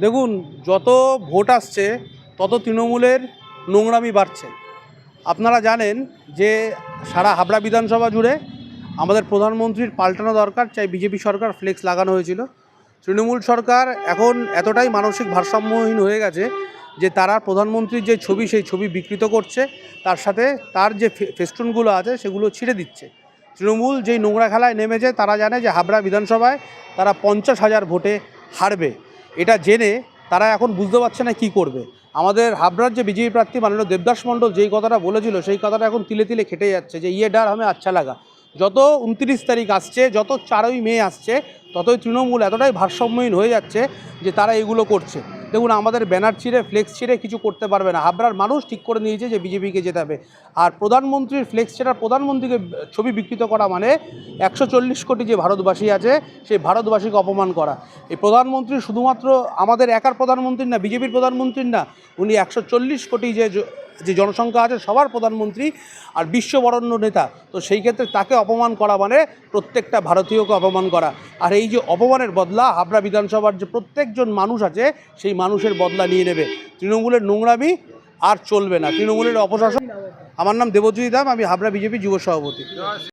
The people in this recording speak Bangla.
দেখুন, যত ভোট আসছে তত তৃণমূলের নোংরামি বাড়ছে। আপনারা জানেন যে সারা হাবড়া বিধানসভা জুড়ে আমাদের প্রধানমন্ত্রীর পাল্টানো দরকার, চাই বিজেপি সরকার ফ্লেক্স লাগানো হয়েছিল। তৃণমূল সরকার এখন এতটাই মানসিক ভারসাম্যহীন হয়ে গেছে যে তারা প্রধানমন্ত্রীর যে ছবি সেই ছবি বিকৃত করছে, তার সাথে তার যে ফেস্টুনগুলো আছে সেগুলো ছিঁড়ে দিচ্ছে। তৃণমূল যেই নোংরা খেলায় নেমেছে, তারা জানে যে হাবড়া বিধানসভায় তারা 50,000 ভোটে হারবে। এটা জেনে তারা এখন বুঝতে পারছে না কী করবে। আমাদের হাবড়ার যে বিজেপি প্রার্থী মাননীয় দেবদাস মণ্ডল যেই কথাটা বলেছিল, সেই কথাটা এখন তিলে তিলে খেটে যাচ্ছে যে ইয়ে ডার হামে আচ্ছা লাগা। যত 29 তারিখ আসছে, যত 4ই মে আসছে, ততই তৃণমূল এতটাই ভারসাম্যহীন হয়ে যাচ্ছে যে তারা এগুলো করছে। দেখুন, আমাদের ব্যানার ছিঁড়ে ফ্লেক্স ছিঁড়ে কিছু করতে পারবে না। হাবড়ার মানুষ ঠিক করে নিয়েছে যে বিজেপিকে জেতাবে। আর প্রধানমন্ত্রীর ফ্লেক্স ছেড়া, প্রধানমন্ত্রীকে ছবি বিকৃত করা মানে 140 কোটি যে ভারতবাসী আছে সেই ভারতবাসীকে অপমান করা। এই প্রধানমন্ত্রী শুধুমাত্র আমাদের একার প্রধানমন্ত্রী না, বিজেপির প্রধানমন্ত্রীর না, উনি 140 কোটি যে জনসংখ্যা আছে সবার প্রধানমন্ত্রী আর বিশ্ববরেণ্য নেতা। তো সেই ক্ষেত্রে তাকে অপমান করা মানে প্রত্যেকটা ভারতীয়কে অপমান করা। আর এই যে অপমানের বদলা হাবড়া বিধানসভার যে প্রত্যেকজন মানুষ আছে সেই মানুষের বদলা নিয়ে নেবে। তৃণমূলের নোংরামি আর চলবে না, তৃণমূলের অপশাসন। আমার নাম দেবজ্যোতি দাম, আমি হাবড়া বিজেপি যুব সভাপতি।